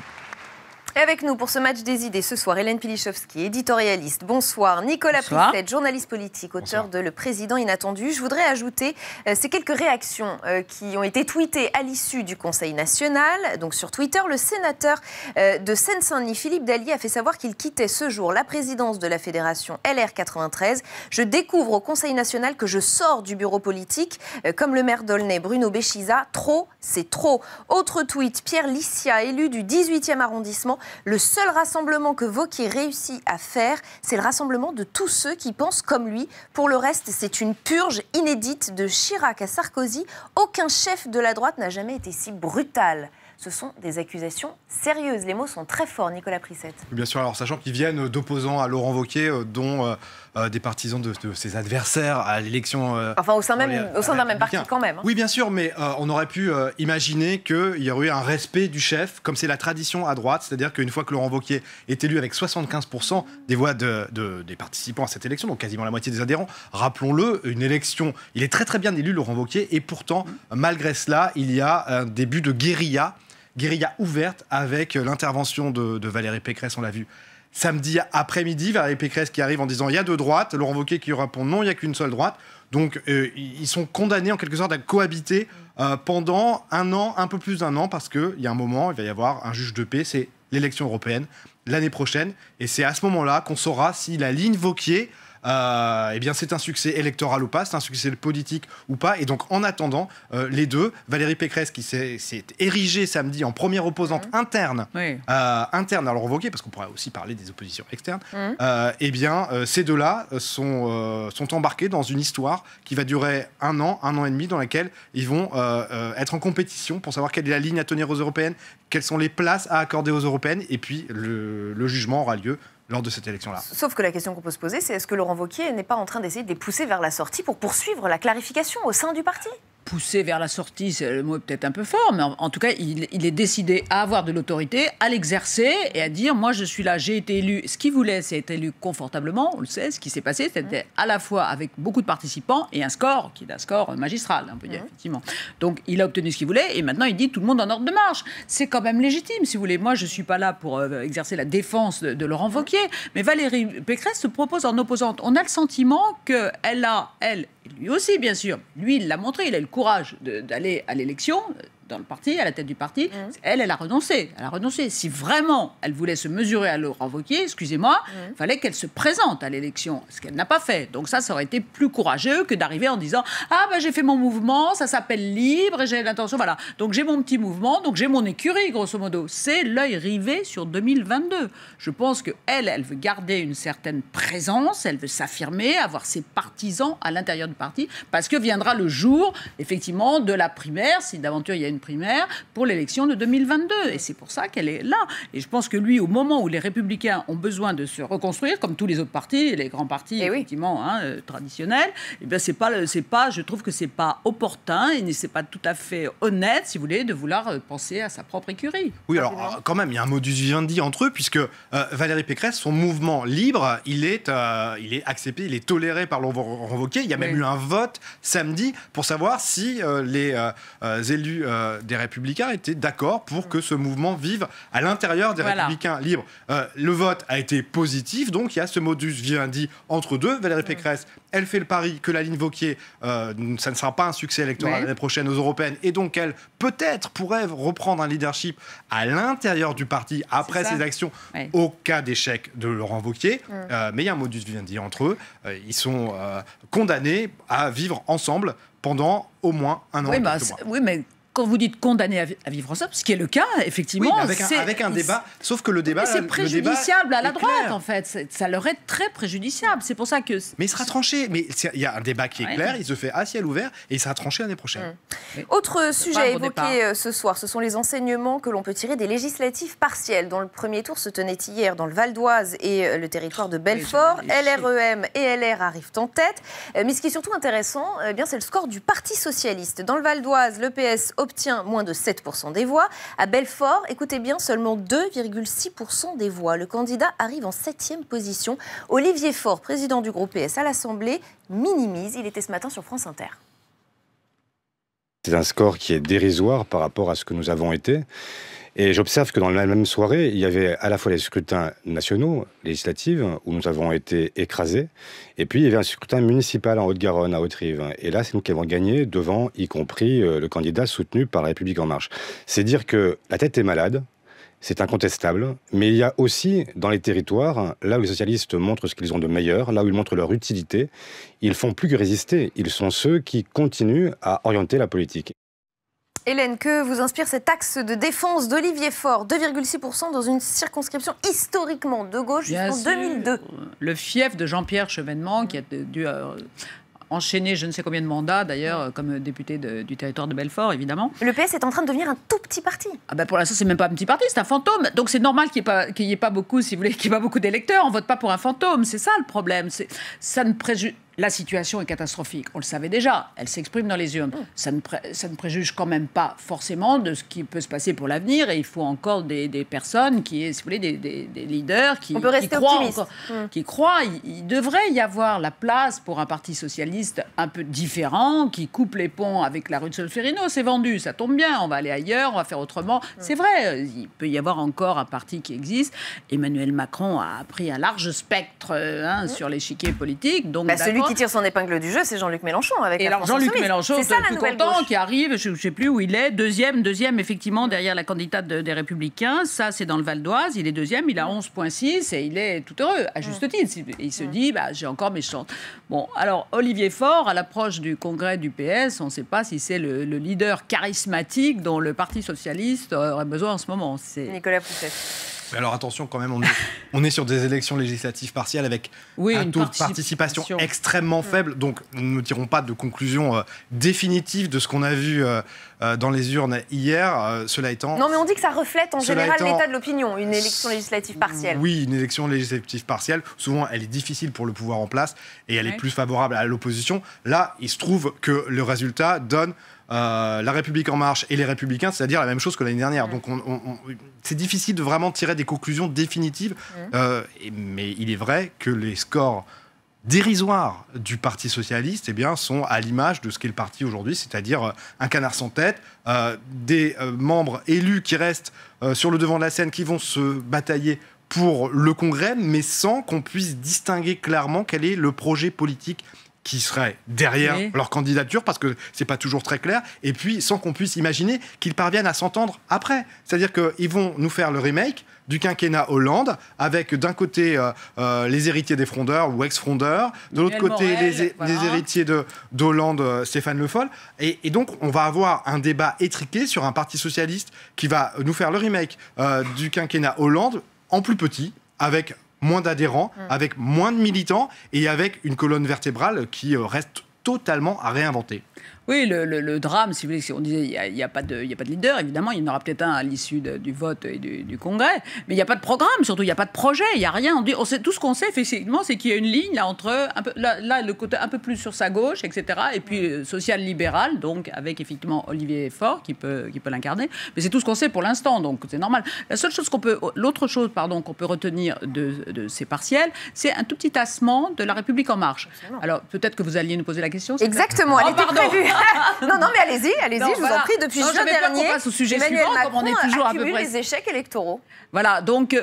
Et avec nous pour ce match des idées ce soir, Hélène Pilichowski, éditorialiste. Bonsoir. Nicolas Prissette, journaliste politique, auteur de Le Président inattendu. Je voudrais ajouter ces quelques réactions qui ont été tweetées à l'issue du Conseil national. Donc sur Twitter, le sénateur de Seine-Saint-Denis, Philippe Dallier, a fait savoir qu'il quittait ce jour la présidence de la fédération LR 93. Je découvre au Conseil national que je sors du bureau politique, comme le maire d'Aulnay, Bruno Béchiza. Trop, c'est trop. Autre tweet, Pierre Licia, élu du 18e arrondissement. Le seul rassemblement que Wauquiez réussit à faire, c'est le rassemblement de tous ceux qui pensent comme lui. Pour le reste, c'est une purge inédite de Chirac à Sarkozy. Aucun chef de la droite n'a jamais été si brutal. Ce sont des accusations sérieuses. Les mots sont très forts, Nicolas Prissette. Bien sûr, alors sachant qu'ils viennent d'opposants à Laurent Wauquiez, dont des partisans de ses adversaires à l'élection. Enfin, au sein d'un même parti quand même. Hein. Oui, bien sûr, mais on aurait pu imaginer qu'il y aurait eu un respect du chef, comme c'est la tradition à droite, c'est-à-dire qu'une fois que Laurent Wauquiez est élu avec 75% des voix des participants à cette élection, donc quasiment la moitié des adhérents, rappelons-le, une élection, il est très très bien élu, Laurent Wauquiez, et pourtant, malgré cela, il y a un début de guérilla ouverte avec l'intervention de Valérie Pécresse, on l'a vu samedi après-midi, Valérie Pécresse qui arrive en disant il y a deux droites, Laurent Wauquiez qui répond non, il n'y a qu'une seule droite. Donc ils sont condamnés en quelque sorte à cohabiter pendant un an, un peu plus d'un an, parce qu'il y a un moment, il va y avoir un juge de paix, c'est l'élection européenne l'année prochaine, et c'est à ce moment-là qu'on saura si la ligne Wauquiez eh bien c'est un succès électoral ou pas, c'est un succès politique ou pas. Et donc en attendant, les deux, Valérie Pécresse qui s'est érigée samedi en première opposante interne, interne à Laurent Wauquiez, parce qu'on pourrait aussi parler des oppositions externes, eh bien ces deux-là sont embarqués dans une histoire qui va durer un an et demi, dans laquelle ils vont être en compétition pour savoir quelle est la ligne à tenir aux européennes, quelles sont les places à accorder aux européennes, et puis le jugement aura lieu lors de cette élection-là. Sauf que la question qu'on peut se poser, c'est est-ce que Laurent Wauquiez n'est pas en train d'essayer de les pousser vers la sortie pour poursuivre la clarification au sein du parti ? Pousser vers la sortie, le mot est peut-être un peu fort, mais en tout cas, il est décidé à avoir de l'autorité, à l'exercer et à dire, moi je suis là, j'ai été élu. Ce qu'il voulait, c'est être élu confortablement, on le sait, ce qui s'est passé, c'était à la fois avec beaucoup de participants et un score, qui est un score magistral, on peut dire, effectivement. Donc il a obtenu ce qu'il voulait et maintenant il dit tout le monde en ordre de marche. C'est quand même légitime, si vous voulez. Moi je ne suis pas là pour exercer la défense de Laurent Wauquiez, mais Valérie Pécresse se propose en opposante. On a le sentiment qu'elle a, lui aussi bien sûr, lui il l'a montré, il a le courage d'aller à l'élection dans le parti, à la tête du parti. Elle a renoncé. Elle a renoncé. Si vraiment elle voulait se mesurer à Laurent Wauquiez, excusez-moi, il fallait qu'elle se présente à l'élection, ce qu'elle n'a pas fait. Donc ça aurait été plus courageux que d'arriver en disant « Ah, j'ai fait mon mouvement, ça s'appelle libre, et j'ai l'intention, voilà. Donc j'ai mon petit mouvement, donc j'ai mon écurie, grosso modo. » C'est l'œil rivé sur 2022. Je pense qu'elle veut garder une certaine présence, elle veut s'affirmer, avoir ses partisans à l'intérieur du parti, parce que viendra le jour, effectivement, de la primaire, si d'aventure il y a une primaire, pour l'élection de 2022. Et c'est pour ça qu'elle est là. Et je pense que lui, au moment où les Républicains ont besoin de se reconstruire, comme tous les autres partis, les grands partis, effectivement, traditionnels, eh bien, je trouve que c'est pas opportun et c'est pas tout à fait honnête, si vous voulez, de vouloir penser à sa propre écurie. Oui, alors, quand même, il y a un modus vivendi entre eux, puisque Valérie Pécresse, son mouvement libre, il est accepté, il est toléré par Laurent Wauquiez. Il y a même eu un vote samedi pour savoir si les élus des Républicains étaient d'accord pour que ce mouvement vive à l'intérieur des Républicains libres. Le vote a été positif, donc il y a ce modus vivendi entre deux. Valérie Pécresse, elle fait le pari que la ligne Wauquiez, ça ne sera pas un succès électoral l'année prochaine aux européennes, et donc elle, peut-être, pourrait reprendre un leadership à l'intérieur du parti après ses actions, au cas d'échec de Laurent Wauquiez. Mais il y a un modus vivendi entre eux. Ils sont condamnés à vivre ensemble pendant au moins un an. Oui, mais quand vous dites condamné à vivre ensemble, ce qui est le cas, effectivement, avec un débat, sauf que le débat, c'est préjudiciable à la droite, en fait. Ça leur est très préjudiciable. C'est pour ça que. Mais il sera tranché. Mais il y a un débat qui est clair. Il se fait à ciel ouvert et il sera tranché l'année prochaine. Autre sujet évoqué ce soir, ce sont les enseignements que l'on peut tirer des législatives partielles, dont le premier tour se tenait hier dans le Val d'Oise et le territoire de Belfort. LREM et LR arrivent en tête. Mais ce qui est surtout intéressant, c'est le score du Parti socialiste. Dans le Val d'Oise, le PS obtient moins de 7% des voix. À Belfort, écoutez bien, seulement 2,6% des voix. Le candidat arrive en 7e position. Olivier Faure, président du groupe PS à l'Assemblée, minimise. Il était ce matin sur France Inter. C'est un score qui est dérisoire par rapport à ce que nous avons été. Et j'observe que dans la même soirée, il y avait à la fois les scrutins nationaux, législatifs, où nous avons été écrasés, et puis il y avait un scrutin municipal en Haute-Garonne, à Haute-Rive. Et là, c'est nous qui avons gagné devant, y compris le candidat soutenu par La République En Marche. C'est dire que la tête est malade, c'est incontestable, mais il y a aussi dans les territoires, là où les socialistes montrent ce qu'ils ont de meilleur, là où ils montrent leur utilité, ils font plus que résister. Ils sont ceux qui continuent à orienter la politique. Hélène, que vous inspire cet axe de défense d'Olivier Faure, 2,6% dans une circonscription historiquement de gauche jusqu'en 2002. Le fief de Jean-Pierre Chevènement, qui a dû enchaîné je ne sais combien de mandats, d'ailleurs, comme député du territoire de Belfort, évidemment. Le PS est en train de devenir un tout petit parti. Ah ben pour l'instant, c'est même pas un petit parti, c'est un fantôme. Donc c'est normal qu'il n'y ait pas beaucoup, si vous voulez, qu'il n'y ait pas beaucoup d'électeurs. On vote pas pour un fantôme, c'est ça le problème. Ça ne préjuge... La situation est catastrophique, on le savait déjà, elle s'exprime dans les urnes. Ça ne préjuge quand même pas forcément de ce qui peut se passer pour l'avenir, et il faut encore des personnes qui, si vous voulez, des leaders qui croient. Il devrait y avoir la place pour un parti socialiste un peu différent, qui coupe les ponts avec la rue de Solferino. C'est vendu, ça tombe bien, on va aller ailleurs, on va faire autrement. C'est vrai, il peut y avoir encore un parti qui existe. Emmanuel Macron a pris un large spectre sur l'échiquier politique. Donc celui qui tire son épingle du jeu, c'est Jean-Luc Mélenchon. Et alors Jean-Luc Mélenchon, tout content, qui arrive, je ne sais plus où il est, deuxième effectivement derrière la candidate des Républicains. Ça, c'est dans le Val d'Oise. Il est deuxième, il a 11,6 et il est tout heureux, à juste titre. Il se dit, j'ai encore mes chances. Bon, alors Olivier Faure, à l'approche du congrès du PS, on ne sait pas si c'est le leader charismatique dont le Parti socialiste aurait besoin en ce moment. Nicolas Pousset. Alors attention quand même, on est sur des élections législatives partielles avec un taux de participation extrêmement faible, donc nous ne tirons pas de conclusion définitive de ce qu'on a vu dans les urnes hier, cela étant... Non mais on dit que ça reflète en général l'état de l'opinion, une élection législative partielle. Oui, une élection législative partielle, souvent elle est difficile pour le pouvoir en place et elle est plus favorable à l'opposition. Là, il se trouve que le résultat donne... La République En Marche et les Républicains, c'est-à-dire la même chose que l'année dernière. Donc c'est difficile de vraiment tirer des conclusions définitives. Mais il est vrai que les scores dérisoires du Parti socialiste sont à l'image de ce qu'est le parti aujourd'hui, c'est-à-dire un canard sans tête, des membres élus qui restent sur le devant de la scène, qui vont se batailler pour le Congrès, mais sans qu'on puisse distinguer clairement quel est le projet politique qui serait derrière leur candidature, parce que c'est pas toujours très clair, et puis sans qu'on puisse imaginer qu'ils parviennent à s'entendre après. C'est-à-dire qu'ils vont nous faire le remake du quinquennat Hollande, avec d'un côté les héritiers des frondeurs ou ex-frondeurs, de l'autre côté les héritiers d'Hollande, Stéphane Le Foll, et donc on va avoir un débat étriqué sur un parti socialiste qui va nous faire le remake du quinquennat Hollande en plus petit, avec moins d'adhérents, avec moins de militants et avec une colonne vertébrale qui reste totalement à réinventer. Oui, le drame, si vous voulez, on disait il n'y a pas de leader, évidemment, il y en aura peut-être un à l'issue du vote et du congrès, mais il n'y a pas de programme, surtout, il n'y a pas de projet, il n'y a rien. On sait, tout ce qu'on sait, effectivement, c'est qu'il y a une ligne là, entre le côté un peu plus sur sa gauche, etc., et puis social-libéral, donc avec effectivement Olivier Faure qui peut l'incarner, mais c'est tout ce qu'on sait pour l'instant, donc c'est normal. L'autre chose qu'on peut retenir de ces partiels, c'est un tout petit tassement de la République En Marche. Absolument. Alors, peut-être que vous alliez nous poser la question. Exactement, elle était prévue. Non, mais allez-y, je vous en prie. Depuis juin dernier, Emmanuel Macron accumule les échecs électoraux. Voilà, donc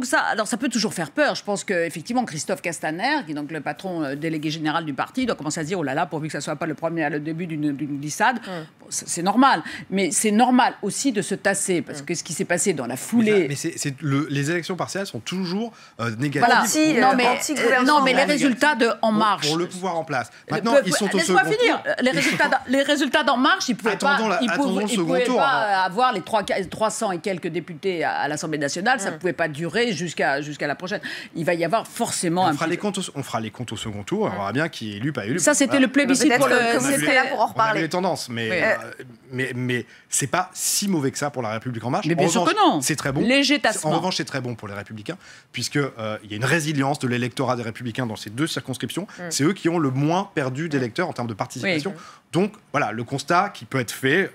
ça, alors ça peut toujours faire peur. Je pense qu'effectivement, Christophe Castaner, qui est donc le patron délégué général du parti, doit commencer à se dire, oh là là, pourvu que ça ne soit pas le début d'une glissade. Bon, c'est normal. Mais c'est normal aussi de se tasser, parce que ce qui s'est passé dans la foulée... les élections partielles sont toujours négatives. Voilà. Non, mais les résultats de En Marche... Pour le pouvoir en place. Maintenant, ils sont au second tour. Les résultats d'En Marche, ils ne pouvaient pas avoir les 300 et quelques députés à l'Assemblée nationale, ça ne pouvait pas durer jusqu'à la prochaine. Il va y avoir forcément on fera les comptes au second tour, on verra bien qui est élu, pas élu. Ça, c'était le plébiscite pour le... Vous serez là pour en reparler. On a les tendances, mais c'est pas si mauvais que ça pour la République En Marche. Mais bien sûr que non. C'est très bon. Léger tassement. En revanche, c'est très bon pour les Républicains, puisqu'il y a une résilience de l'électorat des Républicains dans ces deux circonscriptions. C'est eux qui ont le moins perdu d'électeurs en termes de participation. Donc voilà, le constat qui peut être fait...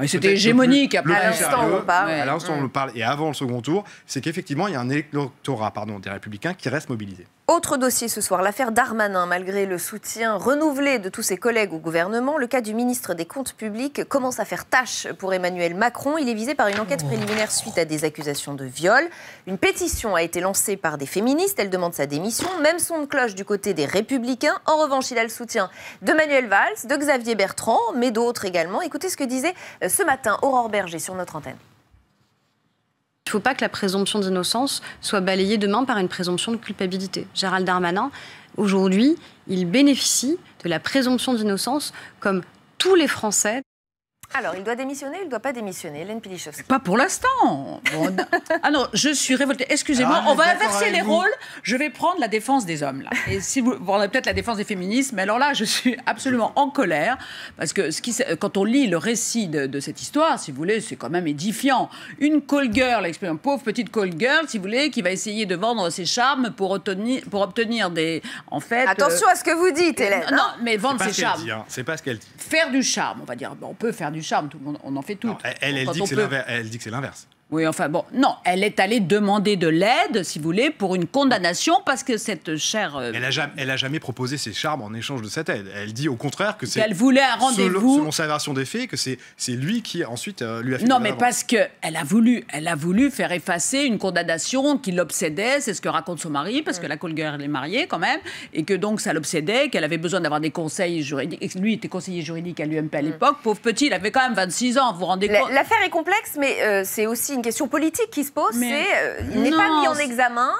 C'était hégémonique. À l'instant, on le parle. Et avant le second tour, c'est qu'effectivement, il y a un électorat des Républicains qui reste mobilisé. Autre dossier ce soir, l'affaire Darmanin. Malgré le soutien renouvelé de tous ses collègues au gouvernement, le cas du ministre des Comptes publics commence à faire tâche pour Emmanuel Macron. Il est visé par une enquête préliminaire suite à des accusations de viol. Une pétition a été lancée par des féministes. Elle demande sa démission. Même son de cloche du côté des Républicains. En revanche, il a le soutien de Manuel Valls, de Xavier Bertrand, mais d'autres également. Écoutez ce que disait ce matin Aurore Berger sur notre antenne. Il ne faut pas que la présomption d'innocence soit balayée demain par une présomption de culpabilité. Gérald Darmanin, aujourd'hui, il bénéficie de la présomption d'innocence comme tous les Français. Alors, il doit démissionner ou il ne doit pas démissionner, Hélène Pilichowski? Pas pour l'instant. Bon, ah non, je suis révoltée. Excusez-moi, Alors, on va inverser les rôles. Je vais prendre la défense des hommes, là. Et si vous prendrez peut-être la défense des féministes, mais alors là, je suis absolument en colère. Parce que quand on lit le récit de cette histoire, si vous voulez, c'est quand même édifiant. Une call girl, une pauvre petite call girl, si vous voulez, qui va essayer de vendre ses charmes pour obtenir des... En fait, attention à ce que vous dites, Hélène. Non, mais vendre ses charmes. C'est pas ce qu'elle dit. Faire du charme, on va dire. On peut faire du charme, tout le monde, on en fait tout. Elle dit que c'est l'inverse. Oui, enfin bon, non, elle est allée demander de l'aide, si vous voulez, pour une condamnation, parce que cette chère... Elle a jamais proposé ses charmes en échange de cette aide. Elle dit au contraire que c'est... Qu'elle voulait un rendez-vous... Selon sa version des faits, que c'est lui qui ensuite lui a fait... Non, mais parce qu'elle a voulu faire effacer une condamnation qui l'obsédait, c'est ce que raconte son mari, parce que la call girl est mariée quand même, et que donc ça l'obsédait, qu'elle avait besoin d'avoir des conseils juridiques. Et lui était conseiller juridique à l'UMP à l'époque. Pauvre petit, il avait quand même 26 ans, vous vous rendez compte? L'affaire est complexe, mais c'est aussi une question politique qui se pose. Il n'est pas mis en examen.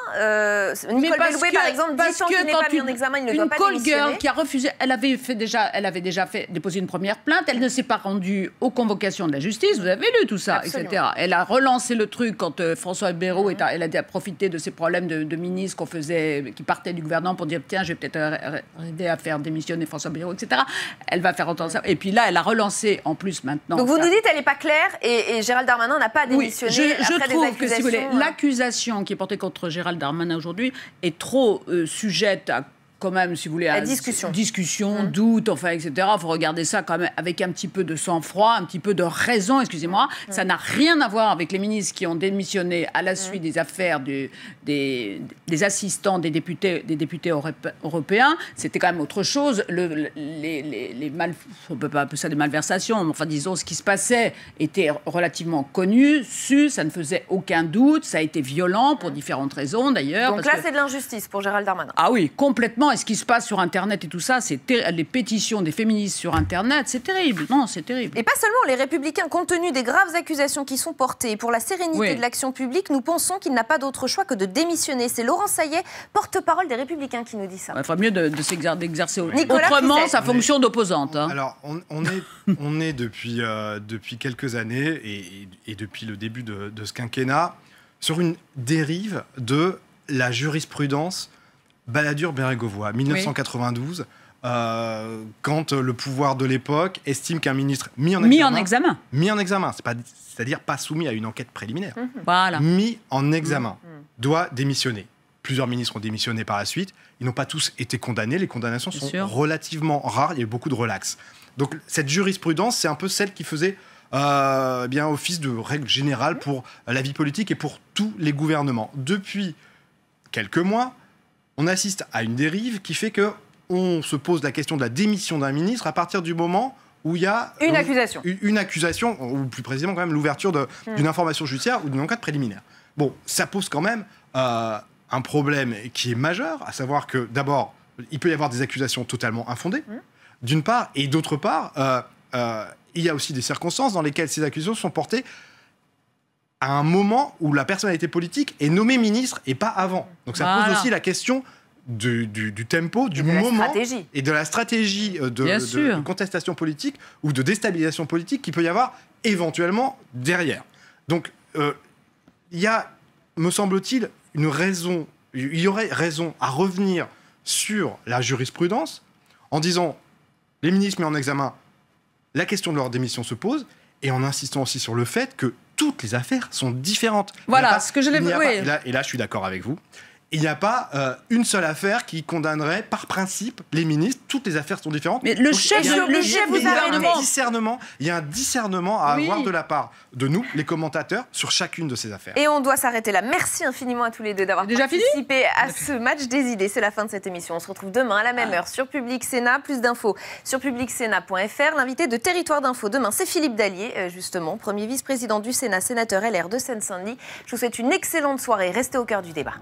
Nicole Belloubet, par exemple, dit tant qu'il n'est pas mis en examen, il ne doit pas démissionner. Une call girl qui a refusé, elle avait déjà déposé une première plainte, elle ne s'est pas rendue aux convocations de la justice, vous avez lu tout ça, absolument, etc. Elle a relancé le truc quand François Bayrou, elle a profité de ces problèmes de ministres qui partaient du gouvernement pour dire tiens, je vais peut-être arriver à faire démissionner François Bayrou, etc. Elle va faire entendre ça. Et puis là, elle a relancé en plus maintenant. Donc vous nous dites elle n'est pas claire et Gérald Darmanin n'a pas démissionné. Je trouve que, si vous voulez, l'accusation qui est portée contre Gérald Darmanin aujourd'hui est trop sujette à quand même, si vous voulez, à discussion, doute, enfin, etc. Il faut regarder ça quand même avec un petit peu de sang-froid, un petit peu de raison, excusez-moi. Ça n'a rien à voir avec les ministres qui ont démissionné à la suite des affaires des assistants des députés européens. C'était quand même autre chose. On ne peut pas appeler ça des malversations, mais enfin, disons, ce qui se passait était relativement connu, su, ça ne faisait aucun doute, ça a été violent pour différentes raisons, d'ailleurs. Donc là, c'est de l'injustice pour Gérald Darmanin. Ah oui, complètement. Et ce qui se passe sur Internet et tout ça, les pétitions des féministes sur Internet, c'est terrible. Non, c'est terrible. Et pas seulement, les Républicains, compte tenu des graves accusations qui sont portées et pour la sérénité de l'action publique, nous pensons qu'il n'a pas d'autre choix que de démissionner. C'est Laurent Saillet, porte-parole des Républicains, qui nous dit ça. Il ferait mieux d'exercer autrement sa fonction d'opposante. Hein. Alors, on est depuis quelques années et depuis le début de ce quinquennat sur une dérive de la jurisprudence Balladur-Bérégovoy, 1992, quand le pouvoir de l'époque estime qu'un ministre mis en examen, c'est-à-dire pas soumis à une enquête préliminaire, mis en examen, doit démissionner. Plusieurs ministres ont démissionné par la suite. Ils n'ont pas tous été condamnés. Les condamnations sont relativement rares. Il y a eu beaucoup de relax. Donc cette jurisprudence, c'est un peu celle qui faisait office de règle générale pour la vie politique et pour tous les gouvernements. Depuis quelques mois, on assiste à une dérive qui fait qu'on se pose la question de la démission d'un ministre à partir du moment où il y a une accusation, ou plus précisément quand même l'ouverture d'une information judiciaire ou d'une enquête préliminaire. Bon, ça pose quand même un problème qui est majeur, à savoir que d'abord, il peut y avoir des accusations totalement infondées, d'une part, et d'autre part, il y a aussi des circonstances dans lesquelles ces accusations sont portées à un moment où la personnalité politique est nommée ministre et pas avant. Donc ça pose aussi la question du tempo, du moment et de la stratégie de contestation politique ou de déstabilisation politique qu'il peut y avoir éventuellement derrière. Donc il y a, me semble-t-il, il y aurait raison à revenir sur la jurisprudence en disant les ministres mis en examen, la question de leur démission se pose, et en insistant aussi sur le fait que toutes les affaires sont différentes. Voilà, ce que je l'ai vu. Et là, je suis d'accord avec vous. Il n'y a pas une seule affaire qui condamnerait par principe les ministres. Toutes les affaires sont différentes. Mais le chef du gouvernement, il y a un discernement à avoir de la part de nous, les commentateurs, sur chacune de ces affaires. Et on doit s'arrêter là. Merci infiniment à tous les deux d'avoir participé à ce match des idées. C'est la fin de cette émission. On se retrouve demain à la même heure sur Public Sénat. Plus d'infos sur publicsénat.fr. L'invité de Territoire d'Info demain, c'est Philippe Dallier, justement, premier vice-président du Sénat, sénateur LR de Seine-Saint-Denis. Je vous souhaite une excellente soirée. Restez au cœur du débat.